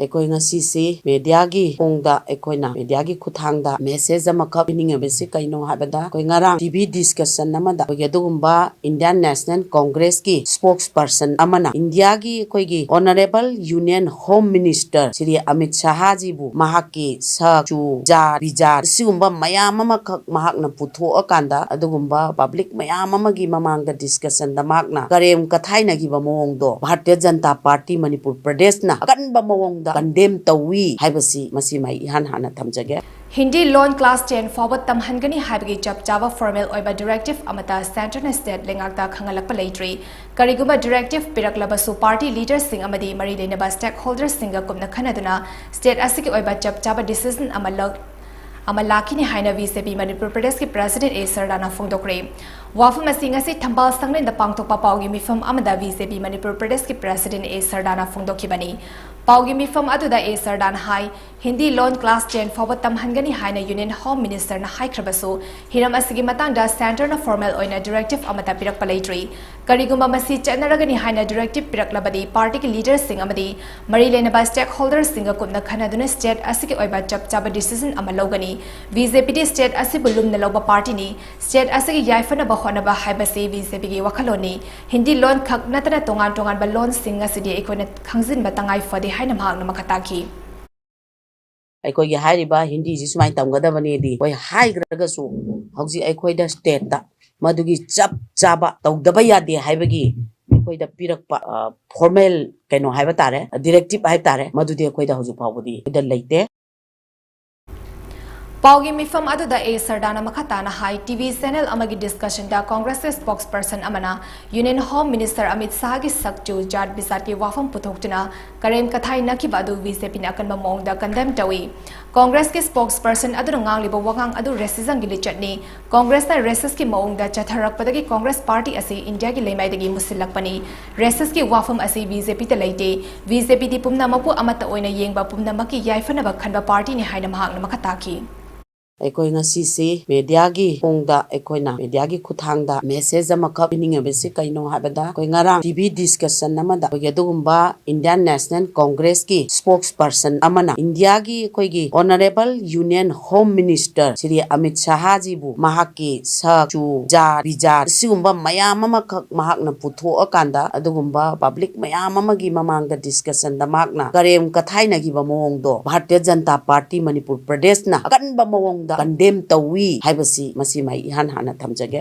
ꯑꯩꯈꯣꯏ ꯉꯁꯤꯁꯤ ꯃꯦꯗꯤꯌꯥꯒꯤ ꯄꯨꯡꯗ ꯑꯩꯈꯣꯏꯅ ꯃꯦꯗꯤꯌꯥꯒꯤ ꯈꯨꯠꯊꯥꯡꯗ ꯃꯦꯁꯦꯖ ꯑꯃꯈꯛ ꯄꯤꯅꯤꯡꯉꯤꯕꯁꯤ ꯀꯩꯅꯣ ꯍꯥꯏꯕꯗ ꯑꯩꯈꯣꯏ ꯉꯔꯥꯡ ꯇꯤꯚꯤ ꯗꯤꯁꯀꯁꯟ ꯑꯃꯗ ꯑꯩꯈꯣꯏꯒꯤ ꯑꯗꯨꯒꯨꯝꯕ ꯏꯟꯗꯤꯌꯟ ꯅꯦꯁꯅꯦꯜ ꯀꯣꯡꯒ꯭ꯔꯦꯁꯀꯤ ꯁ꯭ꯄꯣꯛꯁ ꯄꯔꯁꯟ ꯑꯃꯅ ꯏꯟꯗꯤꯌꯥꯒꯤ ꯑꯩꯈꯣꯏꯒꯤ honourable union home minister Shri Amit ꯁꯥꯍꯖꯤꯕꯨ ꯃꯍꯥꯛꯀꯤ ꯁꯛ ꯆꯨ ꯖꯥꯠ ꯕꯤꯖꯥꯠ ꯑꯁꯤꯒꯨꯝꯕ ꯃꯌꯥꯝ ꯑꯃꯈꯛ ꯃꯍꯥꯛꯅ ꯄꯨꯊꯣꯛꯑꯀꯥꯟꯗ ꯑꯗꯨꯒꯨꯝꯕ ꯄꯕ꯭ꯂꯤꯛ ꯃꯌꯥꯝ ꯑꯃꯒꯤ ꯃꯃꯥꯡꯗ ꯗꯤꯁꯀꯁꯟꯗ ꯃꯍꯥꯛꯅ ꯀꯔꯦꯝ ꯀꯊꯥꯏꯅꯈꯤꯕ ꯃꯑꯣꯡꯗꯣ ꯚꯥꯔꯇꯤꯌꯥ ꯖꯅꯇꯥ ꯄꯥꯔꯇꯤ ꯃꯅꯤꯄꯨꯔ ꯄ꯭ꯔꯗꯦꯁꯅ ꯑꯀꯟꯕ ꯃꯑꯣꯡꯗ ꯀꯟꯗꯦꯝ ꯇꯧꯏ ꯍꯥꯏꯕꯁꯤ ꯃꯁꯤ ꯃꯥꯏ ꯏꯍꯥꯟ ꯍꯥꯟꯅ ꯊꯝꯖꯒꯦ हिंदी लोन क्लास 10 फाउब तमहनगनी हाइबगी चप चाबा फॉर्मल ओइबा डायरेक्टिव अमता सेंट्रल स्टेट लेंगाक्ता खंगलकपा लेट्री करिगुबा डायरेक्टिव पिरकलबसु पार्टी लीडर्स सिंग अमदी मरी लेनबा स्टेक होल्डर्स सिंग कुमना खनदुना स्टेट असिकी ओइबा चप चाबा डिसीजन अमलाखिनी हाइना वीसीपी मणिपुर प्रदेश की प्रेसिडेंट ए सरदाना फोंदोक्रे वाफम असिंग असि थंबाल संगलेन द पांगथोकपा पाउगी मिफम अमदा वीसीपी मणिपुर प्रदेश की प्रेसिडेंट ए सरदाना फोंदोखिबनी पाउगी मिफम अदुदा ए सरदान हाई हिंदी लोन क्लास 10 फाउब तमहनगनी हाइना यूनियन होम मिनिस्टर ना हाइख्रबसु हिरम असिगी मतंगदा सेंटर ना फॉर्मल ओइना डायरेक्टिव अमता पिरकपा लेट्री करिगुमा मसी चनरगनी हाइना डायरेक्टिव पिरकलबदी पार्टी की लीडर्स सिंग अमदी मरी लेनबा स्टेक होल्डर्स सिंग कुमना खनदुना स्टेट असिगी ओइबा चप चाबा डिसीजन अमा लौगनी बीजेपी दी स्टेट असिबु लुमना लौबा पार्टी नि स्टेट असिगी याइफनबा होनबा हाइबसी बीजेपी गी वखलोनी हिंदी लोन खक नतना तोंगान तोंगान बा लोन सिंग असिदी एकोने खंगजिन बतंगाई फदे हाइना महागना मखताकी ꯑꯩꯈꯣꯏꯒꯤ ꯍꯥꯏꯔꯤꯕ ꯍꯤꯟꯗꯤꯁꯤ ꯁꯨꯃꯥꯏꯅ ꯇꯝꯒꯗꯕꯅꯦꯗꯤ ꯑꯩꯈꯣꯏ ꯍꯥꯏꯈ꯭ꯔꯒꯁꯨ ꯍꯧꯖꯤꯛ ꯑꯩꯈꯣꯏꯗ ꯁ꯭ꯇꯦꯠꯇ ꯃꯗꯨꯒꯤ ꯆꯞ ꯆꯥꯕ ꯇꯧꯗꯕ ꯌꯥꯗꯦ ꯍꯥꯏꯕꯒꯤ ꯑꯩꯈꯣꯏꯗ ꯄꯤꯔꯛꯄ ꯐꯣꯔꯃꯦꯜ ꯀꯩꯅꯣ ꯍꯥꯏꯕ ꯇꯥꯔꯦ ꯗꯤꯔꯦꯛꯇꯤꯚ ꯍꯥꯏꯕ ꯇꯥꯔꯦ ꯃꯗꯨꯗꯤ ꯑꯩꯈꯣꯏꯗ ꯍꯧꯖꯤꯛ ꯐꯥꯎꯕꯗꯤ ꯑꯩꯈꯣꯏꯗ ꯂꯩꯇꯦ पाउगी मिफम अदुदा ए सरदाना मखताना हाई टीवी चैनल अमगी डिस्कशन दा कांग्रेस स्पोक्स पर्सन अमना union home minister Amit Shah की सक्चू जाट बिजात की वाफम पुथोक्तुना करेम कथाई नखिबा अदु बीजेपी ना अकनबा मोंगदा कंडेम तवी कांग्रेस के स्पोक्स पर्सन अदु ngangliba wagang अदु रेसिज्म गी लिचटनी कांग्रेस ना रेसिस की मोंगदा चथरकपदगी कांग्रेस पार्टी असि इंडिया की लेमाइदगी मुसिलकपनी रेसिस की वाफम असि बीजेपी त लेते बीजेपी दी पुमना मपु अमत ओइना येंगबा पुमना मकी याइफनबा खनबा पार्टी नि हाइना महागना मखताकी ꯑꯩꯈꯣꯏ ꯉꯁꯤꯁꯤ ꯃꯦꯗꯤꯌꯥꯒꯤ ꯄꯨꯡꯗ ꯑꯩꯈꯣꯏꯅ ꯃꯦꯗꯤꯌꯥꯒꯤ ꯈꯨꯠꯊꯥꯡꯗ ꯃꯦꯁꯦꯖ ꯑꯃꯈꯛ ꯄꯤꯅꯤꯡꯉꯤꯕꯁꯤ ꯀꯩꯅꯣ ꯍꯥꯏꯕꯗ ꯑꯩꯈꯣꯏ ꯉꯔꯥꯡ ꯇꯤꯚꯤ ꯗꯤꯁꯀꯁꯟ ꯑꯃꯗ ꯑꯩꯈꯣꯏꯒꯤ ꯑꯗꯨꯒꯨꯝꯕ ꯏꯟꯗꯤꯌꯟ ꯅꯦꯁꯅꯦꯜ ꯀꯣꯡꯒ꯭ꯔꯦꯁꯀꯤ ꯁ꯭ꯄꯣꯛꯁ ꯄꯔꯁꯟ ꯑꯃꯅ ꯏꯟꯗꯤꯌꯥꯒꯤ ꯑꯩꯈꯣꯏꯒꯤ honourable union home minister Shri Amit ꯁꯥꯍꯖꯤꯕꯨ ꯃꯍꯥꯛꯀꯤ ꯁꯛ ꯆꯨ ꯖꯥꯠ ꯕꯤꯖꯥꯠ ꯑꯁꯤꯒꯨꯝꯕ ꯃꯌꯥꯝ ꯑꯃꯈꯛ ꯃꯍꯥꯛꯅ ꯄꯨꯊꯣꯛꯑꯀꯥꯟꯗ ꯑꯗꯨꯒꯨꯝꯕ ꯄꯕ꯭ꯂꯤꯛ ꯃꯌꯥꯝ ꯑꯃꯒꯤ ꯃꯃꯥꯡꯗ ꯗꯤꯁꯀꯁꯟꯗ ꯃꯍꯥꯛꯅ ꯀꯔꯦꯝ ꯀꯊꯥꯏꯅꯈꯤꯕ ꯃꯑꯣꯡꯗꯣ ꯚꯥꯔꯇꯤꯌꯥ ꯖꯅꯇꯥ ꯄꯥꯔꯇꯤ ꯃꯅꯤꯄꯨꯔ ꯄ꯭ꯔꯗꯦꯁꯅ ꯑꯀꯟꯕ ꯃꯑꯣꯡꯗ ꯀꯟꯗꯦꯝ ꯇꯧꯏ ꯍꯥꯏꯕꯁꯤ ꯃꯁꯤ ꯃꯥꯏ ꯏꯍꯥꯟ ꯍꯥꯟꯅ ꯊꯝꯖꯒꯦ